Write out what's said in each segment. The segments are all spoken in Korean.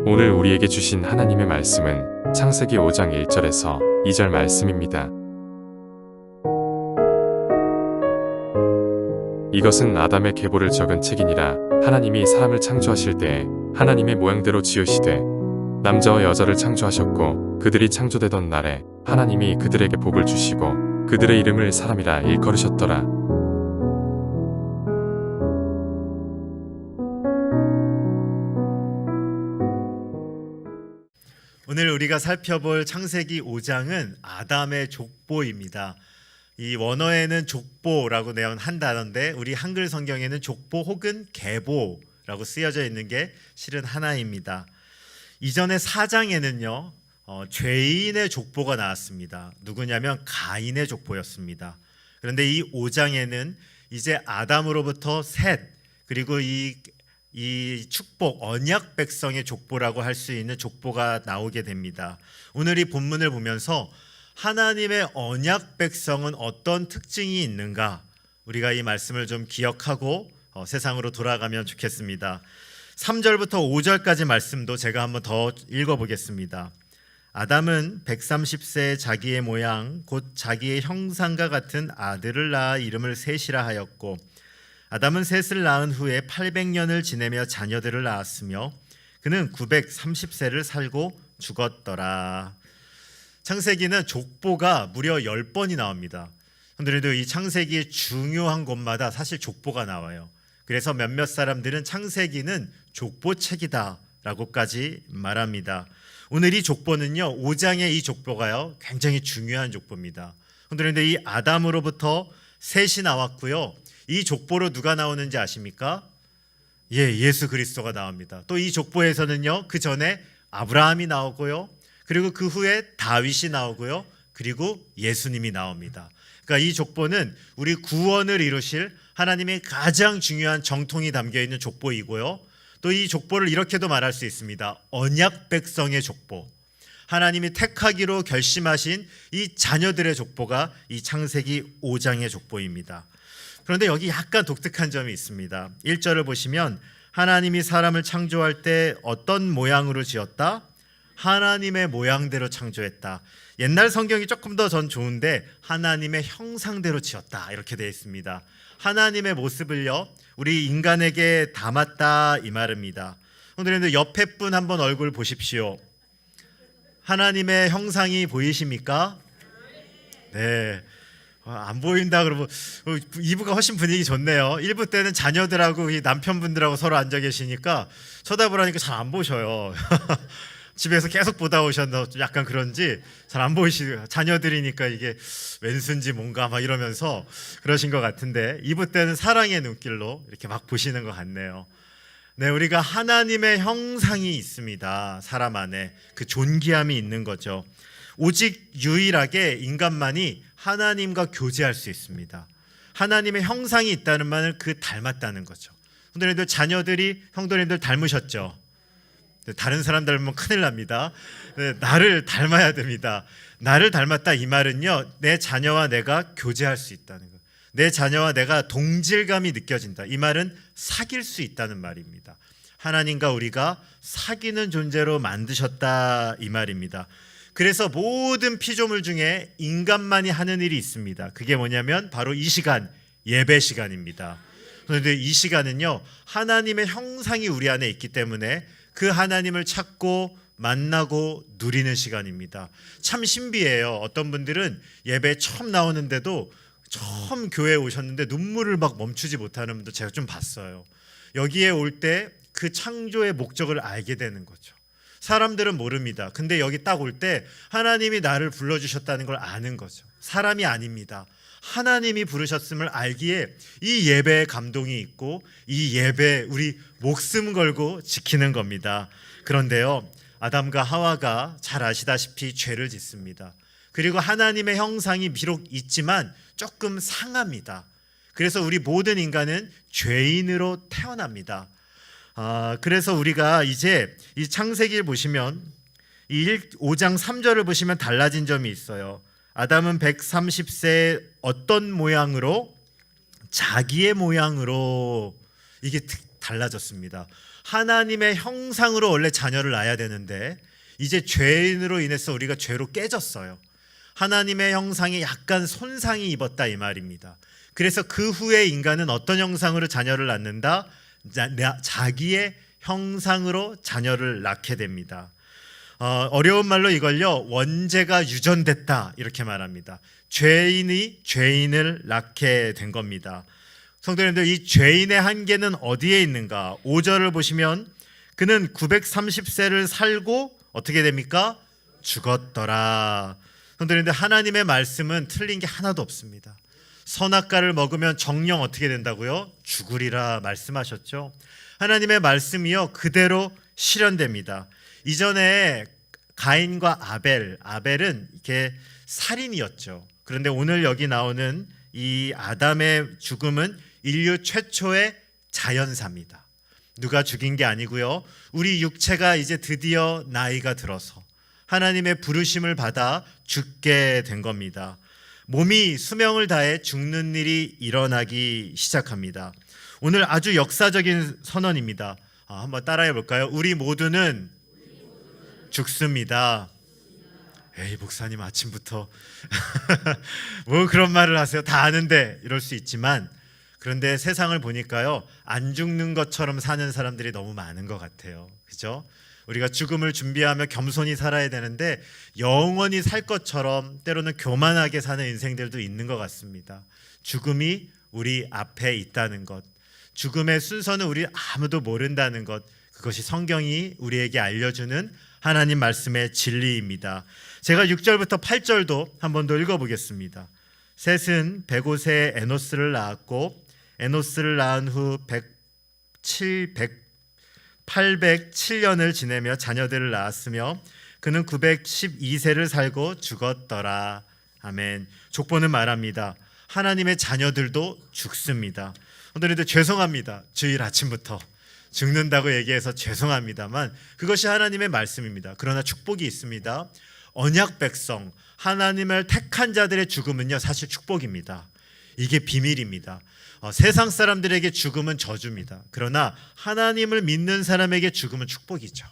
오늘 우리에게 주신 하나님의 말씀은 창세기 5장 1절에서 2절 말씀입니다. 이것은 아담의 계보를 적은 책이니라. 하나님이 사람을 창조하실 때에 하나님의 모양대로 지으시되 남자와 여자를 창조하셨고 그들이 창조되던 날에 하나님이 그들에게 복을 주시고 그들의 이름을 사람이라 일컬으셨더라. 오늘 우리가 살펴볼 창세기 5장은 아담의 족보입니다. 이 원어에는 족보라고 내온 한 단어인데 우리 한글 성경에는 족보 혹은 계보라고 쓰여져 있는 게 실은 하나입니다. 이전에 4장에는요 죄인의 족보가 나왔습니다. 누구냐면 가인의 족보였습니다. 그런데 이 5장에는 이제 아담으로부터 셋, 그리고 이 축복, 언약 백성의 족보라고 할 수 있는 족보가 나오게 됩니다. 오늘 이 본문을 보면서 하나님의 언약 백성은 어떤 특징이 있는가, 우리가 이 말씀을 좀 기억하고 세상으로 돌아가면 좋겠습니다. 3절부터 5절까지 말씀도 제가 한번 더 읽어보겠습니다. 아담은 130세에 자기의 모양 곧 자기의 형상과 같은 아들을 낳아 이름을 셋이라 하였고, 아담은 셋을 낳은 후에 800년을 지내며 자녀들을 낳았으며 그는 930세를 살고 죽었더라. 창세기는 족보가 무려 10번이 나옵니다. 그런데도 이 창세기의 중요한 곳마다 사실 족보가 나와요. 그래서 몇몇 사람들은 창세기는 족보책이다 라고까지 말합니다. 오늘 이 족보는요, 5장의 이 족보가요 굉장히 중요한 족보입니다. 그런데 이 아담으로부터 셋이 나왔고요, 이 족보로 누가 나오는지 아십니까? 예수 그리스도가 나옵니다. 또 이 족보에서는요, 그 전에 아브라함이 나오고요, 그리고 그 후에 다윗이 나오고요, 그리고 예수님이 나옵니다. 그러니까 이 족보는 우리 구원을 이루실 하나님의 가장 중요한 정통이 담겨 있는 족보이고요, 또 이 족보를 이렇게도 말할 수 있습니다. 언약 백성의 족보, 하나님이 택하기로 결심하신 이 자녀들의 족보가 이 창세기 5장의 족보입니다. 그런데 여기 약간 독특한 점이 있습니다. 1절을 보시면 하나님이 사람을 창조할 때 어떤 모양으로 지었다? 하나님의 모양대로 창조했다. 옛날 성경이 조금 더 전 좋은데 하나님의 형상대로 지었다 이렇게 되어 있습니다. 하나님의 모습을요 우리 인간에게 담았다 이 말입니다. 오늘은 옆에 분 한번 얼굴 보십시오. 하나님의 형상이 보이십니까? 네. 안 보인다 그러면 2부가 훨씬 분위기 좋네요. 1부 때는 자녀들하고 남편분들하고 서로 앉아 계시니까 쳐다보라니까 잘 안 보셔요. 집에서 계속 보다 오셨나 약간 그런지 잘 안 보이시고, 자녀들이니까 이게 왼수인지 뭔가 막 이러면서 그러신 것 같은데 2부 때는 사랑의 눈길로 이렇게 막 보시는 것 같네요. 네, 우리가 하나님의 형상이 있습니다. 사람 안에 그 존귀함이 있는 거죠. 오직 유일하게 인간만이 하나님과 교제할 수 있습니다. 하나님의 형상이 있다는 말은 그 닮았다는 거죠. 형들님들 자녀들이 형들님들 닮으셨죠? 다른 사람 닮으면 큰일 납니다. 나를 닮아야 됩니다. 나를 닮았다 이 말은요, 내 자녀와 내가 교제할 수 있다는 거, 내 자녀와 내가 동질감이 느껴진다 이 말은 사귈 수 있다는 말입니다. 하나님과 우리가 사귀는 존재로 만드셨다 이 말입니다. 그래서 모든 피조물 중에 인간만이 하는 일이 있습니다. 그게 뭐냐면 바로 이 시간, 예배 시간입니다. 그런데 이 시간은요, 하나님의 형상이 우리 안에 있기 때문에 그 하나님을 찾고 만나고 누리는 시간입니다. 참 신비해요. 어떤 분들은 예배 처음 나오는데도 처음 교회에 오셨는데 눈물을 막 멈추지 못하는 분도 제가 좀 봤어요. 여기에 올 때 그 창조의 목적을 알게 되는 거죠. 사람들은 모릅니다. 근데 여기 딱 올 때 하나님이 나를 불러주셨다는 걸 아는 거죠. 사람이 아닙니다. 하나님이 부르셨음을 알기에 이 예배에 감동이 있고 이 예배에 우리 목숨 걸고 지키는 겁니다. 그런데요, 아담과 하와가 잘 아시다시피 죄를 짓습니다. 그리고 하나님의 형상이 비록 있지만 조금 상합니다. 그래서 우리 모든 인간은 죄인으로 태어납니다. 그래서 우리가 이제 이 창세기를 보시면 이 5장 3절을 보시면 달라진 점이 있어요. 아담은 130세에 어떤 모양으로? 자기의 모양으로. 이게 달라졌습니다. 하나님의 형상으로 원래 자녀를 낳아야 되는데 이제 죄인으로 인해서 우리가 죄로 깨졌어요. 하나님의 형상이 약간 손상이 입었다 이 말입니다. 그래서 그 후에 인간은 어떤 형상으로 자녀를 낳는다? 자기의 형상으로 자녀를 낳게 됩니다. 어려운 말로 이걸요, 원죄가 유전됐다 이렇게 말합니다. 죄인이 죄인을 낳게 된 겁니다. 성도님들, 이 죄인의 한계는 어디에 있는가? 5절을 보시면 그는 930세를 살고 어떻게 됩니까? 죽었더라. 성도님들, 하나님의 말씀은 틀린 게 하나도 없습니다. 선악과를 먹으면 정령 어떻게 된다고요? 죽으리라 말씀하셨죠. 하나님의 말씀이요 그대로 실현됩니다. 이전에 가인과 아벨은 이렇게 살인이었죠. 그런데 오늘 여기 나오는 이 아담의 죽음은 인류 최초의 자연사입니다. 누가 죽인 게 아니고요. 우리 육체가 이제 드디어 나이가 들어서 하나님의 부르심을 받아 죽게 된 겁니다. 몸이 수명을 다해 죽는 일이 일어나기 시작합니다. 오늘 아주 역사적인 선언입니다. 한번 따라해 볼까요? 우리 모두는 죽습니다. 에이, 목사님 아침부터 뭐 그런 말을 하세요. 다 아는데 이럴 수 있지만, 그런데 세상을 보니까요, 안 죽는 것처럼 사는 사람들이 너무 많은 것 같아요. 그죠? 우리가 죽음을 준비하며 겸손히 살아야 되는데 영원히 살 것처럼 때로는 교만하게 사는 인생들도 있는 것 같습니다. 죽음이 우리 앞에 있다는 것, 죽음의 순서는 우리 아무도 모른다는 것, 그것이 성경이 우리에게 알려주는 하나님 말씀의 진리입니다. 제가 6절부터 8절도 한 번 더 읽어보겠습니다. 셋은 105세에 에노스를 낳았고 에노스를 낳은 후 807년을 지내며 자녀들을 낳았으며 그는 912세를 살고 죽었더라. 아멘. 족보는 말합니다. 하나님의 자녀들도 죽습니다. 오늘도 죄송합니다. 주일 아침부터 죽는다고 얘기해서 죄송합니다만 그것이 하나님의 말씀입니다. 그러나 축복이 있습니다. 언약 백성, 하나님을 택한 자들의 죽음은요 사실 축복입니다. 이게 비밀입니다. 세상 사람들에게 죽음은 저주입니다. 그러나 하나님을 믿는 사람에게 죽음은 축복이죠.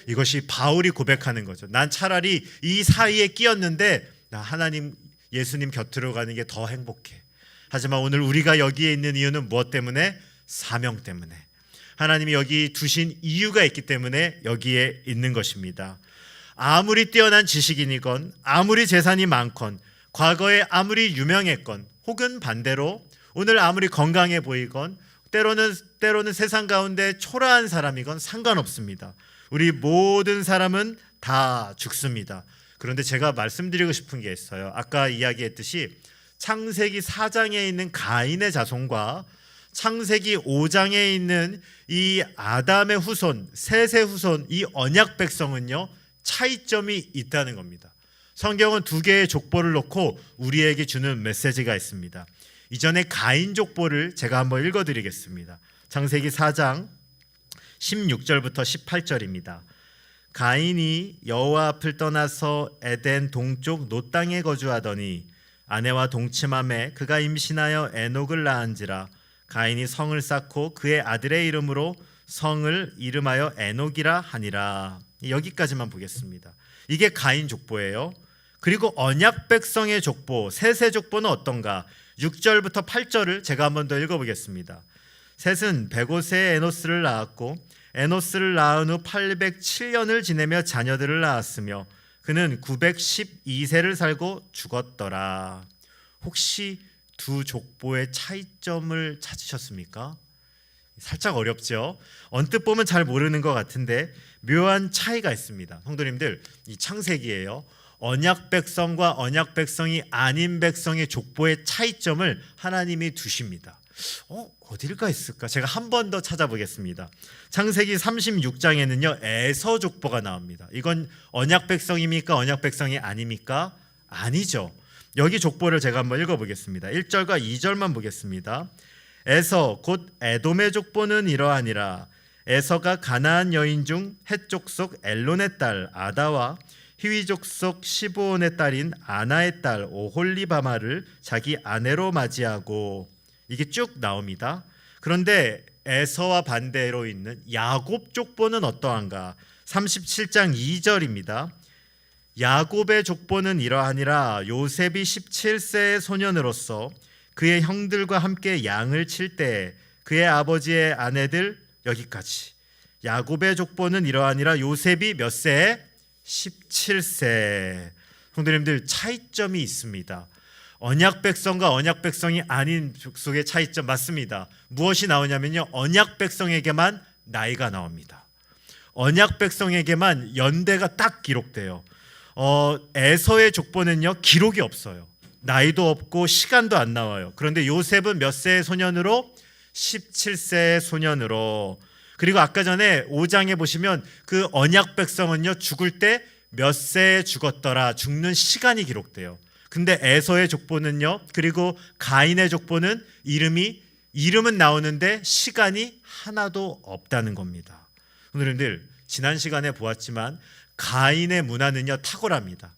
이것이 바울이 고백하는 거죠. 난 차라리 이 사이에 끼었는데 나 하나님 예수님 곁으로 가는 게 더 행복해. 하지만 오늘 우리가 여기에 있는 이유는 무엇 때문에? 사명 때문에. 하나님이 여기 두신 이유가 있기 때문에 여기에 있는 것입니다. 아무리 뛰어난 지식인이건 아무리 재산이 많건 과거에 아무리 유명했건 혹은 반대로 오늘 아무리 건강해 보이건 때로는 세상 가운데 초라한 사람이건 상관없습니다. 우리 모든 사람은 다 죽습니다. 그런데 제가 말씀드리고 싶은 게 있어요. 아까 이야기했듯이 창세기 4장에 있는 가인의 자손과 창세기 5장에 있는 이 아담의 후손, 셋의 후손, 이 언약 백성은요 차이점이 있다는 겁니다. 성경은 두 개의 족보를 놓고 우리에게 주는 메시지가 있습니다. 이전에 가인 족보를 제가 한번 읽어드리겠습니다. 창세기 4장 16절부터 18절입니다. 가인이 여호와 앞을 떠나서 에덴 동쪽 노 땅에 거주하더니 아내와 동침함에 그가 임신하여 에녹을 낳은지라. 가인이 성을 쌓고 그의 아들의 이름으로 성을 이름하여 에녹이라 하니라. 여기까지만 보겠습니다. 이게 가인 족보예요. 그리고 언약 백성의 족보, 셋의 족보는 어떤가? 6절부터 8절을 제가 한번 더 읽어보겠습니다. 셋은 105세에 에노스를 낳았고 에노스를 낳은 후 807년을 지내며 자녀들을 낳았으며 그는 912세를 살고 죽었더라. 혹시 두 족보의 차이점을 찾으셨습니까? 살짝 어렵죠? 언뜻 보면 잘 모르는 것 같은데 묘한 차이가 있습니다. 성도님들, 이 창세기예요. 언약 백성과 언약 백성이 아닌 백성의 족보의 차이점을 하나님이 두십니다. 어딜까 있을까? 제가 한 번 더 찾아보겠습니다. 창세기 36장에는요 에서 족보가 나옵니다. 이건 언약 백성입니까? 언약 백성이 아닙니까? 아니죠. 여기 족보를 제가 한번 읽어보겠습니다. 1절과 2절만 보겠습니다. 에서 곧 에돔의 족보는 이러하니라. 에서가 가나안 여인 중 헷 족속 엘론의 딸 아다와 히위 족속 시브온의 딸인 아나의 딸 오홀리바마를 자기 아내로 맞이하고, 이게 쭉 나옵니다. 그런데 에서와 반대로 있는 야곱 족보는 어떠한가? 37장 2절입니다. 야곱의 족보는 이러하니라. 요셉이 17세의 소년으로서 그의 형들과 함께 양을 칠 때 그의 아버지의 아내들 여기까지. 야곱의 족보는 이러하니라. 요셉이 몇 세에? 17세. 성도님들, 차이점이 있습니다. 언약 백성과 언약 백성이 아닌 족속의 차이점 맞습니다. 무엇이 나오냐면요, 언약 백성에게만 나이가 나옵니다. 언약 백성에게만 연대가 딱 기록돼요. 에서의 족보는요, 기록이 없어요. 나이도 없고 시간도 안 나와요. 그런데 요셉은 몇 세의 소년으로? 17세의 소년으로. 그리고 아까 전에 5장에 보시면 그 언약 백성은요, 죽을 때 몇 세에 죽었더라, 죽는 시간이 기록돼요. 근데 에서의 족보는요, 그리고 가인의 족보는 이름은 나오는데 시간이 하나도 없다는 겁니다. 오늘들 지난 시간에 보았지만 가인의 문화는요, 탁월합니다.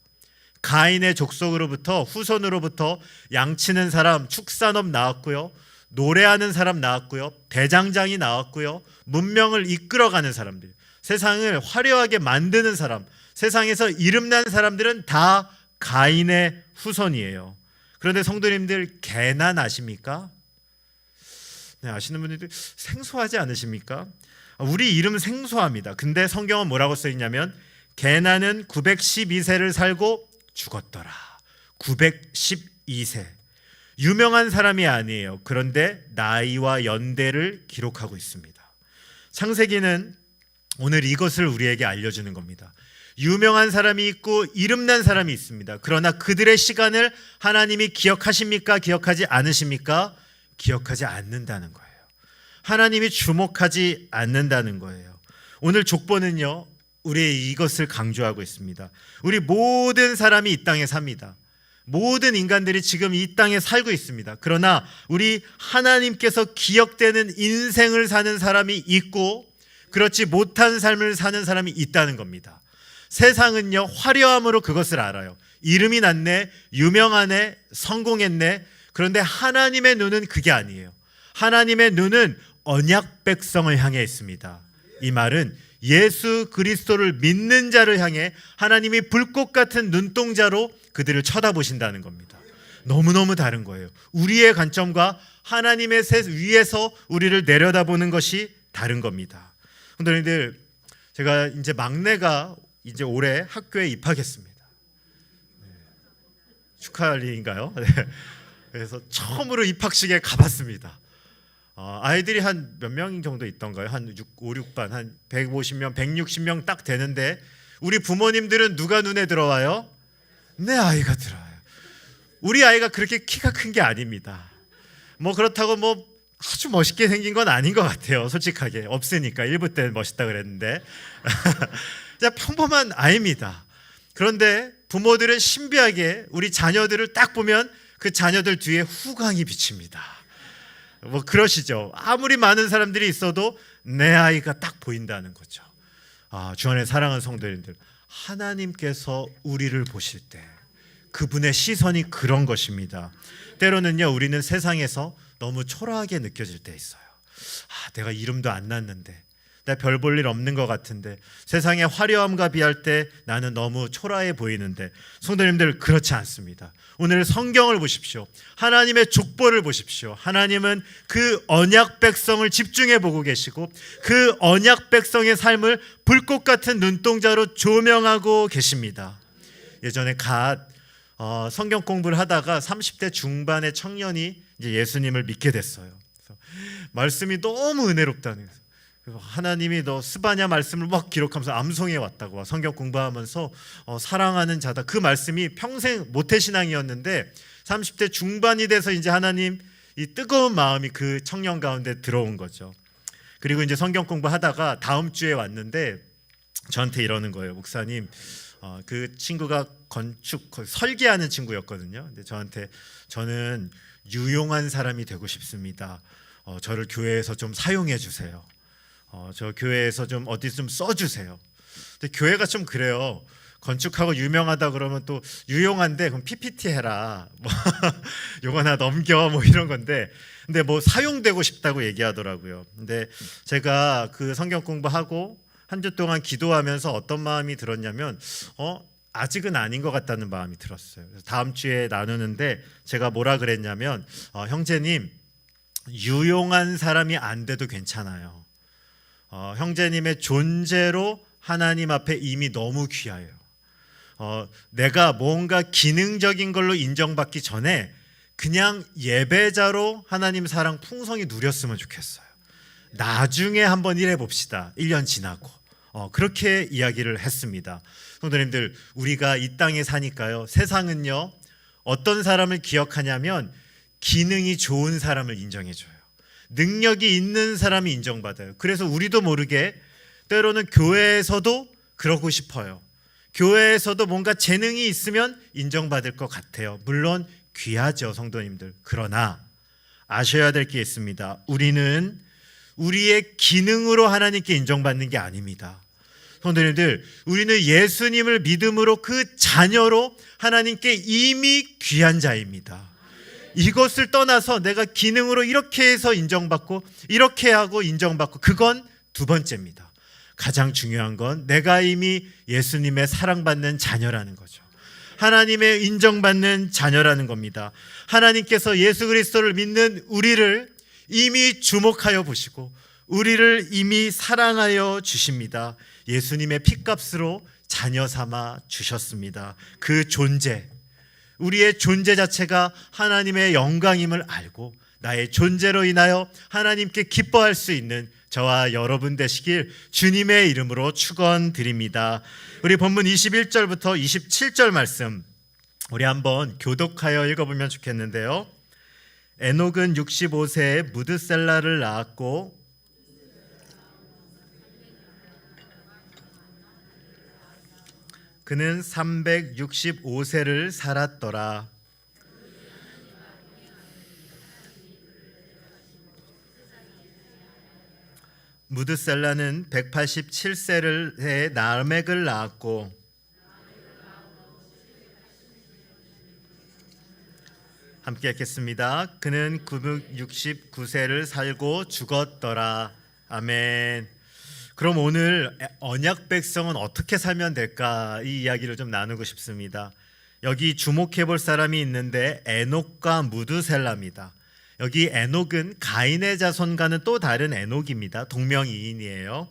가인의 족속으로부터, 후손으로부터 양치는 사람, 축산업 나왔고요, 노래하는 사람 나왔고요, 대장장이 나왔고요, 문명을 이끌어가는 사람들, 세상을 화려하게 만드는 사람, 세상에서 이름난 사람들은 다 가인의 후손이에요. 그런데 성도님들, 게난 아십니까? 네, 아시는 분들이 생소하지 않으십니까? 우리 이름 생소합니다. 근데 성경은 뭐라고 써있냐면 게난은 912세를 살고 죽었더라. 912세. 유명한 사람이 아니에요. 그런데 나이와 연대를 기록하고 있습니다. 창세기는 오늘 이것을 우리에게 알려주는 겁니다. 유명한 사람이 있고 이름난 사람이 있습니다. 그러나 그들의 시간을 하나님이 기억하십니까? 기억하지 않으십니까? 기억하지 않는다는 거예요. 하나님이 주목하지 않는다는 거예요. 오늘 족보는요, 우리 이것을 강조하고 있습니다. 우리 모든 사람이 이 땅에 삽니다. 모든 인간들이 지금 이 땅에 살고 있습니다. 그러나 우리 하나님께서 기억되는 인생을 사는 사람이 있고 그렇지 못한 삶을 사는 사람이 있다는 겁니다. 세상은요, 화려함으로 그것을 알아요. 이름이 났네, 유명하네, 성공했네. 그런데 하나님의 눈은 그게 아니에요. 하나님의 눈은 언약 백성을 향해 있습니다. 이 말은 예수 그리스도를 믿는 자를 향해 하나님이 불꽃 같은 눈동자로 그들을 쳐다보신다는 겁니다. 너무너무 다른 거예요. 우리의 관점과 하나님의 위에서 우리를 내려다보는 것이 다른 겁니다. 여러분들, 제가 이제 막내가 이제 올해 학교에 입학했습니다. 네. 축하할 일인가요? 네. 그래서 처음으로 입학식에 가봤습니다. 아이들이 한 몇 명 정도 있던가요? 한 5, 6반, 한 150명, 160명 딱 되는데 우리 부모님들은 누가 눈에 들어와요? 내 아이가 들어와요. 우리 아이가 그렇게 키가 큰 게 아닙니다. 뭐 그렇다고 뭐 아주 멋있게 생긴 건 아닌 것 같아요. 솔직하게. 없으니까. 1부 때 멋있다 그랬는데 그냥 평범한 아이입니다. 그런데 부모들은 신비하게 우리 자녀들을 딱 보면 그 자녀들 뒤에 후광이 비칩니다. 뭐 그러시죠. 아무리 많은 사람들이 있어도 내 아이가 딱 보인다는 거죠. 주 안에 사랑하는 성도님들, 하나님께서 우리를 보실 때 그분의 시선이 그런 것입니다. 때로는요, 우리는 세상에서 너무 초라하게 느껴질 때 있어요. 내가 이름도 안 났는데, 내가 별 볼 일 없는 것 같은데, 세상의 화려함과 비할 때 나는 너무 초라해 보이는데, 성도님들, 그렇지 않습니다. 오늘 성경을 보십시오. 하나님의 족보를 보십시오. 하나님은 그 언약 백성을 집중해 보고 계시고 그 언약 백성의 삶을 불꽃 같은 눈동자로 조명하고 계십니다. 예전에 성경 공부를 하다가 30대 중반의 청년이 이제 예수님을 믿게 됐어요. 그래서 말씀이 너무 은혜롭다는 거예요. 하나님이 너 스바냐 말씀을 막 기록하면서 암송해 왔다고, 성경 공부하면서 사랑하는 자다, 그 말씀이 평생 모태신앙이었는데 30대 중반이 돼서 이제 하나님 이 뜨거운 마음이 그 청년 가운데 들어온 거죠. 그리고 이제 성경 공부하다가 다음 주에 왔는데 저한테 이러는 거예요. 목사님, 그 친구가 설계하는 친구였거든요. 근데 저는 유용한 사람이 되고 싶습니다. 저를 교회에서 좀 사용해 주세요. 저 교회에서 좀 어디 좀 써주세요. 근데 교회가 좀 그래요. 건축하고 유명하다 그러면 또 유용한데 그럼 PPT 해라. 뭐 요거나 넘겨 뭐 이런 건데 근데 뭐 사용되고 싶다고 얘기하더라고요. 근데 제가 그 성경 공부하고 한 주 동안 기도하면서 어떤 마음이 들었냐면 아직은 아닌 것 같다는 마음이 들었어요. 그래서 다음 주에 나누는데 제가 뭐라 그랬냐면 형제님 유용한 사람이 안 돼도 괜찮아요. 형제님의 존재로 하나님 앞에 이미 너무 귀해요. 내가 뭔가 기능적인 걸로 인정받기 전에 그냥 예배자로 하나님 사랑 풍성히 누렸으면 좋겠어요. 나중에 한번 일해 봅시다. 1년 지나고 그렇게 이야기를 했습니다. 성도님들 우리가 이 땅에 사니까요. 세상은요 어떤 사람을 기억하냐면 기능이 좋은 사람을 인정해줘요. 능력이 있는 사람이 인정받아요. 그래서 우리도 모르게 때로는 교회에서도 그러고 싶어요. 교회에서도 뭔가 재능이 있으면 인정받을 것 같아요. 물론 귀하죠, 성도님들. 그러나 아셔야 될 게 있습니다. 우리는 우리의 기능으로 하나님께 인정받는 게 아닙니다. 성도님들, 우리는 예수님을 믿음으로 그 자녀로 하나님께 이미 귀한 자입니다. 이것을 떠나서 내가 기능으로 이렇게 해서 인정받고 이렇게 하고 인정받고 그건 두 번째입니다. 가장 중요한 건 내가 이미 예수님의 사랑받는 자녀라는 거죠. 하나님의 인정받는 자녀라는 겁니다. 하나님께서 예수 그리스도를 믿는 우리를 이미 주목하여 보시고 우리를 이미 사랑하여 주십니다. 예수님의 핏값으로 자녀 삼아 주셨습니다. 그 존재, 우리의 존재 자체가 하나님의 영광임을 알고 나의 존재로 인하여 하나님께 기뻐할 수 있는 저와 여러분 되시길 주님의 이름으로 축원드립니다. 우리 본문 21절부터 27절 말씀 우리 한번 교독하여 읽어보면 좋겠는데요. 에녹은 65세에 무드셀라를 낳았고 그는 365세를 살았더라. 무드셀라는 187세를 해 라멕을 낳았고 함께 읽겠습니다. 그는 969세를 살고 죽었더라. 아멘. 그럼 오늘 언약 백성은 어떻게 살면 될까? 이 이야기를 좀 나누고 싶습니다. 여기 주목해 볼 사람이 있는데 에녹과 무드셀라입니다. 여기 에녹은 가인의 자손과는 또 다른 에녹입니다. 동명이인이에요.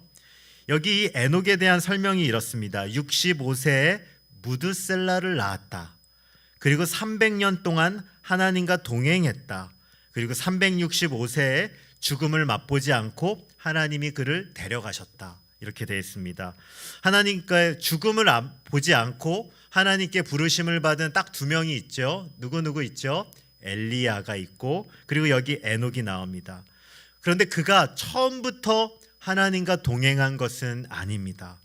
여기 에녹에 대한 설명이 이렇습니다. 65세에 무드셀라를 낳았다. 그리고 300년 동안 하나님과 동행했다. 그리고 365세에 죽음을 맛보지 않고 하나님이 그를 데려가셨다. 이렇게 되어 있습니다. 하나님과 죽음을 보지 않고 하나님께 부르심을 받은 딱 두 명이 있죠. 누구 있죠? 엘리야가 있고 그리고 여기 에녹이 나옵니다. 그런데 그가 처음부터 하나님과 동행한 것은 아닙니다.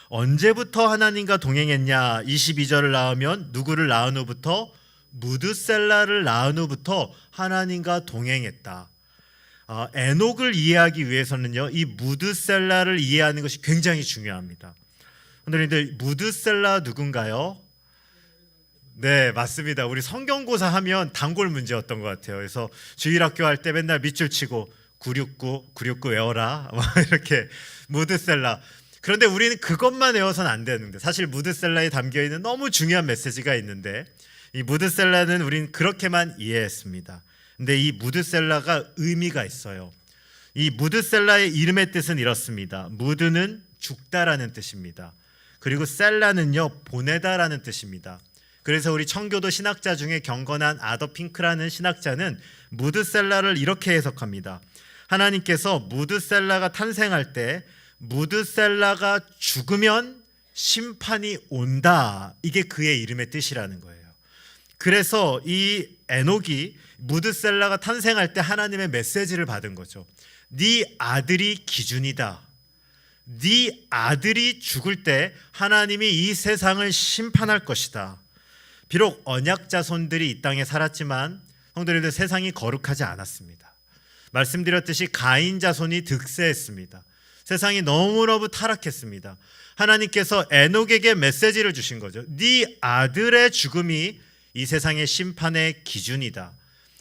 언제부터 하나님과 동행했냐? 22절을 나오면 누구를 낳은 후부터? 무드셀라를 낳은 후부터 하나님과 동행했다. 에녹을 이해하기 위해서는요, 이 무드셀라를 이해하는 것이 굉장히 중요합니다. 그런데 무드셀라 누군가요? 네, 맞습니다. 우리 성경고사 하면 단골 문제였던 것 같아요. 그래서 주일학교 할 때 맨날 밑줄 치고 969 외워라 이렇게 무드셀라. 그런데 우리는 그것만 외워서는 안 되는데 사실 무드셀라에 담겨있는 너무 중요한 메시지가 있는데 이 무드셀라는 우리는 그렇게만 이해했습니다. 근데 이 무드셀라가 의미가 있어요. 이 무드셀라의 이름의 뜻은 이렇습니다. 무드는 죽다라는 뜻입니다. 그리고 셀라는요 보내다라는 뜻입니다. 그래서 우리 청교도 신학자 중에 경건한 아더 핑크라는 신학자는 무드셀라를 이렇게 해석합니다. 하나님께서 무드셀라가 탄생할 때 무드셀라가 죽으면 심판이 온다. 이게 그의 이름의 뜻이라는 거예요. 그래서 이 에녹이 무드셀라가 탄생할 때 하나님의 메시지를 받은 거죠. 네 아들이 기준이다. 네 아들이 죽을 때 하나님이 이 세상을 심판할 것이다. 비록 언약 자손들이 이 땅에 살았지만 성도님들 세상이 거룩하지 않았습니다. 말씀드렸듯이 가인 자손이 득세했습니다. 세상이 너무너무 타락했습니다. 하나님께서 에녹에게 메시지를 주신 거죠. 네 아들의 죽음이 이 세상의 심판의 기준이다.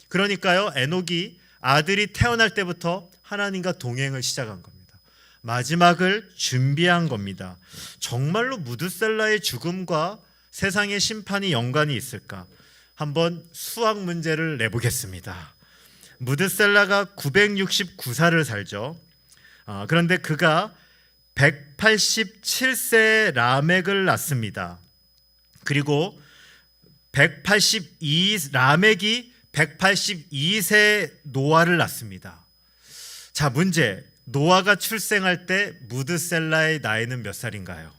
그러니까요, 에녹이 아들이 태어날 때부터 하나님과 동행을 시작한 겁니다. 마지막을 준비한 겁니다. 정말로 무드셀라의 죽음과 세상의 심판이 연관이 있을까? 한번 수학 문제를 내보겠습니다. 무드셀라가 969살을 살죠. 그런데 그가 187세 라멕을 낳습니다. 그리고 라멕이 182세 노아를 낳습니다. 자, 문제. 노아가 출생할 때 무드셀라의 나이는 몇 살인가요?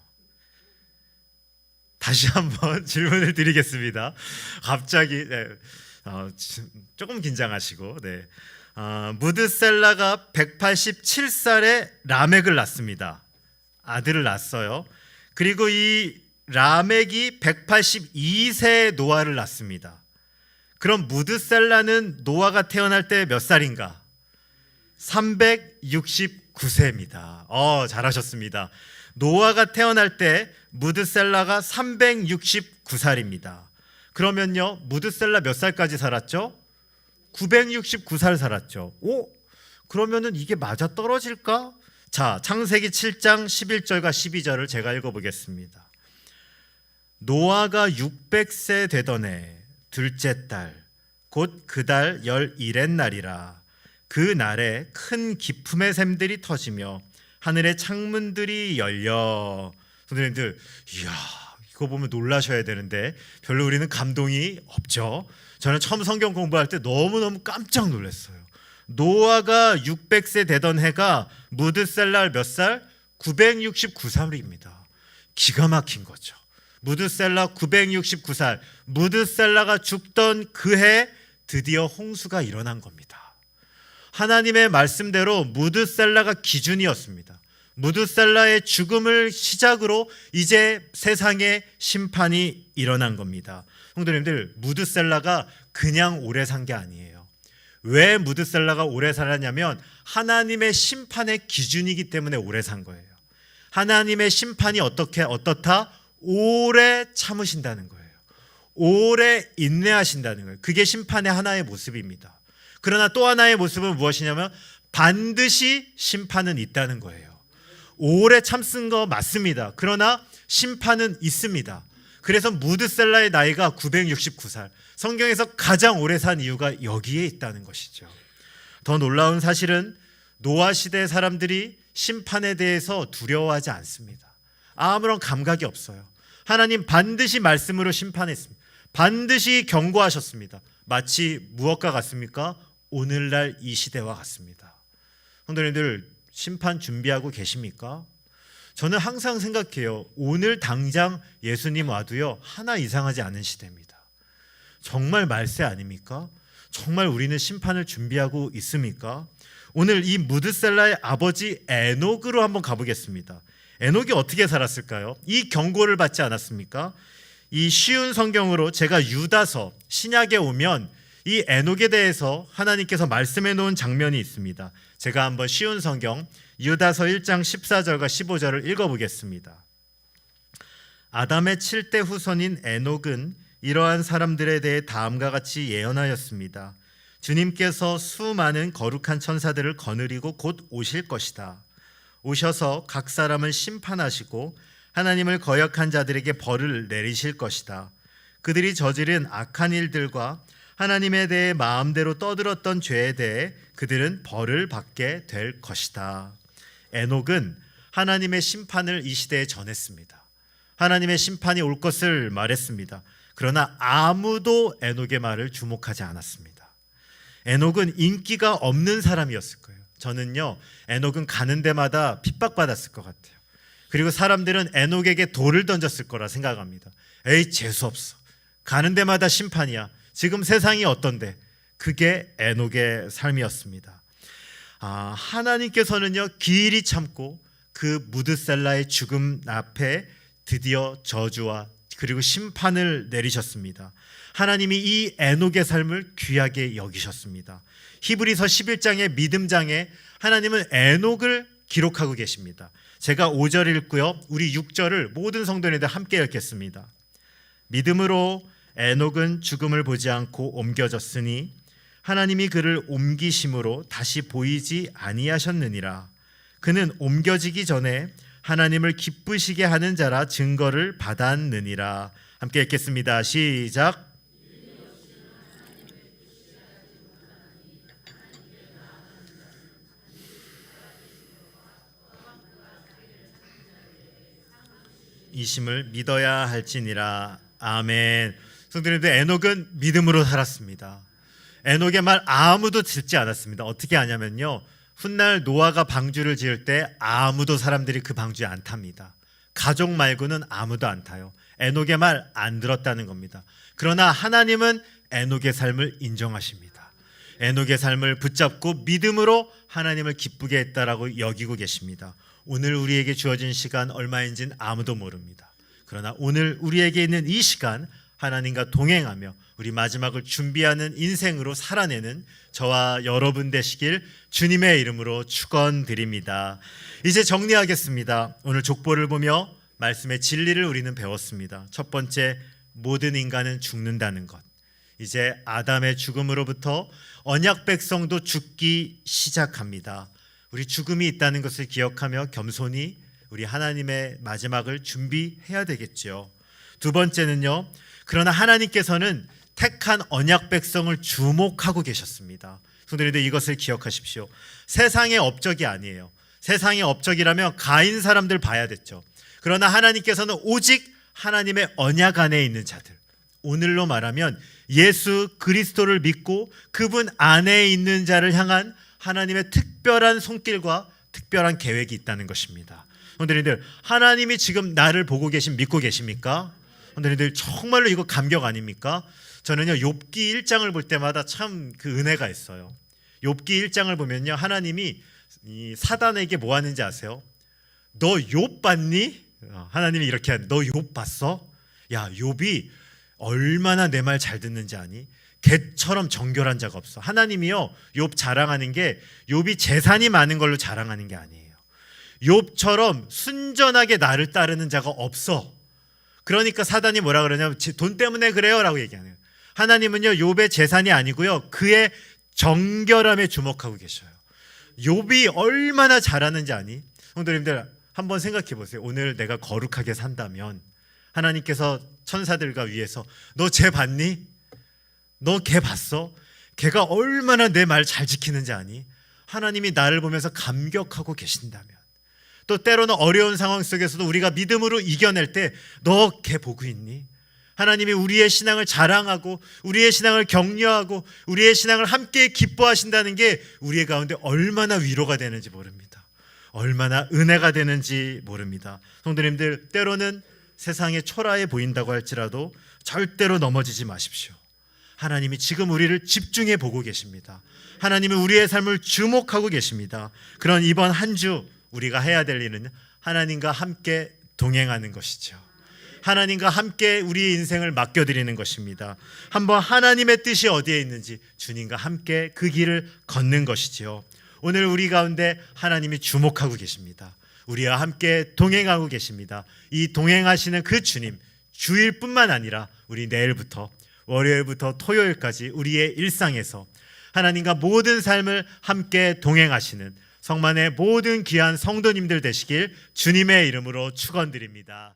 다시 한번 질문을 드리겠습니다. 갑자기 조금 긴장하시고, 무드셀라가 187살에 라멕을 낳습니다. 아들을 낳았어요. 그리고 이 라멕이 182세 노아를 낳습니다. 그럼 무드셀라는 노아가 태어날 때 몇 살인가? 369세입니다. 잘하셨습니다. 노아가 태어날 때 무드셀라가 369살입니다. 그러면요, 무드셀라 몇 살까지 살았죠? 969살 살았죠. 그러면은 이게 맞아 떨어질까? 자, 창세기 7장 11절과 12절을 제가 읽어보겠습니다. 노아가 600세 되던 해 둘째 달 곧 그 달 11의 날이라. 그 날에 큰 기품의 샘들이 터지며 하늘의 창문들이 열려. 선생님들, 이야, 이거 보면 놀라셔야 되는데 별로 우리는 감동이 없죠. 저는 처음 성경 공부할 때 너무너무 깜짝 놀랐어요. 노아가 600세 되던 해가 무드셀라 몇 살? 969살입니다. 기가 막힌 거죠. 무드셀라 969살, 무드셀라가 죽던 그 해 드디어 홍수가 일어난 겁니다. 하나님의 말씀대로 무드셀라가 기준이었습니다. 무드셀라의 죽음을 시작으로 이제 세상에 심판이 일어난 겁니다. 성도님들, 무드셀라가 그냥 오래 산 게 아니에요. 왜 무드셀라가 오래 살았냐면 하나님의 심판의 기준이기 때문에 오래 산 거예요. 하나님의 심판이 어떻다? 오래 참으신다는 거예요. 오래 인내하신다는 거예요. 그게 심판의 하나의 모습입니다. 그러나 또 하나의 모습은 무엇이냐면 반드시 심판은 있다는 거예요. 오래 참쓴 거 맞습니다. 그러나 심판은 있습니다. 그래서 무드셀라의 나이가 969살. 성경에서 가장 오래 산 이유가 여기에 있다는 것이죠. 더 놀라운 사실은 노아 시대 사람들이 심판에 대해서 두려워하지 않습니다. 아무런 감각이 없어요. 하나님 반드시 말씀으로 심판했습니다. 반드시 경고하셨습니다. 마치 무엇과 같습니까? 오늘날 이 시대와 같습니다. 성도님들, 심판 준비하고 계십니까? 저는 항상 생각해요. 오늘 당장 예수님 와도요, 하나 이상하지 않은 시대입니다. 정말 말세 아닙니까? 정말 우리는 심판을 준비하고 있습니까? 오늘 이 무드셀라의 아버지 에녹으로 한번 가보겠습니다. 에녹이 어떻게 살았을까요? 이 경고를 받지 않았습니까? 이 쉬운 성경으로 제가 유다서, 신약에 오면 이 에녹에 대해서 하나님께서 말씀해 놓은 장면이 있습니다. 제가 한번 쉬운 성경 유다서 1장 14절과 15절을 읽어보겠습니다. 아담의 7대 후손인 에녹은 이러한 사람들에 대해 다음과 같이 예언하였습니다. 주님께서 수많은 거룩한 천사들을 거느리고 곧 오실 것이다. 오셔서 각 사람을 심판하시고 하나님을 거역한 자들에게 벌을 내리실 것이다. 그들이 저지른 악한 일들과 하나님에 대해 마음대로 떠들었던 죄에 대해 그들은 벌을 받게 될 것이다. 에녹은 하나님의 심판을 이 시대에 전했습니다. 하나님의 심판이 올 것을 말했습니다. 그러나 아무도 에녹의 말을 주목하지 않았습니다. 에녹은 인기가 없는 사람이었을 거예요. 저는요, 에녹은 가는 데마다 핍박받았을 것 같아요. 그리고 사람들은 에녹에게 돌을 던졌을 거라 생각합니다. 에이, 재수없어. 가는 데마다 심판이야. 지금 세상이 어떤데? 그게 에녹의 삶이었습니다. 하나님께서는요, 길이 참고 그 무드셀라의 죽음 앞에 드디어 저주와 그리고 심판을 내리셨습니다. 하나님이 이 에녹의 삶을 귀하게 여기셨습니다. 히브리서 11장의 믿음장에 하나님은 에녹을 기록하고 계십니다. 제가 5절 읽고요. 우리 6절을 모든 성도님들 함께 읽겠습니다. 믿음으로 에녹은 죽음을 보지 않고 옮겨졌으니 하나님이 그를 옮기심으로 다시 보이지 아니하셨느니라. 그는 옮겨지기 전에 하나님을 기쁘시게 하는 자라 증거를 받았느니라. 함께 읽겠습니다. 시작. 20을 믿어야 할지니라. 아멘. 성도님들, 에녹은 믿음으로 살았습니다. 에녹의 말 아무도 듣지 않았습니다. 어떻게 하냐면요, 훗날 노아가 방주를 지을 때 아무도 사람들이 그 방주에 안 탑니다. 가족 말고는 아무도 안 타요. 에녹의 말 안 들었다는 겁니다. 그러나 하나님은 에녹의 삶을 인정하십니다. 에녹의 삶을 붙잡고 믿음으로 하나님을 기쁘게 했다라고 여기고 계십니다. 오늘 우리에게 주어진 시간 얼마인지는 아무도 모릅니다. 그러나 오늘 우리에게 있는 이 시간, 하나님과 동행하며 우리 마지막을 준비하는 인생으로 살아내는 저와 여러분 되시길 주님의 이름으로 축원드립니다. 이제 정리하겠습니다. 오늘 족보를 보며 말씀의 진리를 우리는 배웠습니다. 첫 번째, 모든 인간은 죽는다는 것. 이제 아담의 죽음으로부터 언약 백성도 죽기 시작합니다. 우리 죽음이 있다는 것을 기억하며 겸손히 우리 하나님의 마지막을 준비해야 되겠죠. 두 번째는요, 그러나 하나님께서는 택한 언약 백성을 주목하고 계셨습니다. 성도님들, 이것을 기억하십시오. 세상의 업적이 아니에요. 세상의 업적이라면 가인 사람들 봐야 됐죠. 그러나 하나님께서는 오직 하나님의 언약 안에 있는 자들, 오늘로 말하면 예수 그리스도를 믿고 그분 안에 있는 자를 향한 하나님의 특별한 손길과 특별한 계획이 있다는 것입니다. 성도님들, 하나님이 지금 나를 보고 믿고 계십니까? 성도님들, 정말로 이거 감격 아닙니까? 저는요, 욥기 1장을 볼 때마다 참 그 은혜가 있어요. 욥기 1장을 보면요, 하나님이 이 사단에게 뭐 하는지 아세요? 너 욥 봤니? 하나님이 이렇게 하는, 너 욥 봤어? 야, 욥이 얼마나 내 말 잘 듣는지 아니? 개처럼 정결한 자가 없어. 하나님이요, 욥 자랑하는 게 욥이 재산이 많은 걸로 자랑하는 게 아니에요. 욥처럼 순전하게 나를 따르는 자가 없어. 그러니까 사단이 뭐라 그러냐면 돈 때문에 그래요 라고 얘기하네요. 하나님은요, 욥의 재산이 아니고요, 그의 정결함에 주목하고 계셔요. 욥이 얼마나 잘하는지 아니? 성도님들, 한번 생각해 보세요. 오늘 내가 거룩하게 산다면 하나님께서 천사들과 위에서 너 쟤 봤니? 너 걔 봤어? 걔가 얼마나 내 말 잘 지키는지 아니? 하나님이 나를 보면서 감격하고 계신다면, 또 때로는 어려운 상황 속에서도 우리가 믿음으로 이겨낼 때 너 걔 보고 있니? 하나님이 우리의 신앙을 자랑하고 우리의 신앙을 격려하고 우리의 신앙을 함께 기뻐하신다는 게 우리의 가운데 얼마나 위로가 되는지 모릅니다. 얼마나 은혜가 되는지 모릅니다. 성도님들, 때로는 세상에 초라해 보인다고 할지라도 절대로 넘어지지 마십시오. 하나님이 지금 우리를 집중해 보고 계십니다. 하나님은 우리의 삶을 주목하고 계십니다. 그런 이번 한 주 우리가 해야 될 일은 하나님과 함께 동행하는 것이죠. 하나님과 함께 우리의 인생을 맡겨드리는 것입니다. 한번 하나님의 뜻이 어디에 있는지 주님과 함께 그 길을 걷는 것이지요. 오늘 우리 가운데 하나님이 주목하고 계십니다. 우리와 함께 동행하고 계십니다. 이 동행하시는 그 주님, 주일뿐만 아니라 우리 내일부터 월요일부터 토요일까지 우리의 일상에서 하나님과 모든 삶을 함께 동행하시는 성만의 모든 귀한 성도님들 되시길 주님의 이름으로 축원드립니다.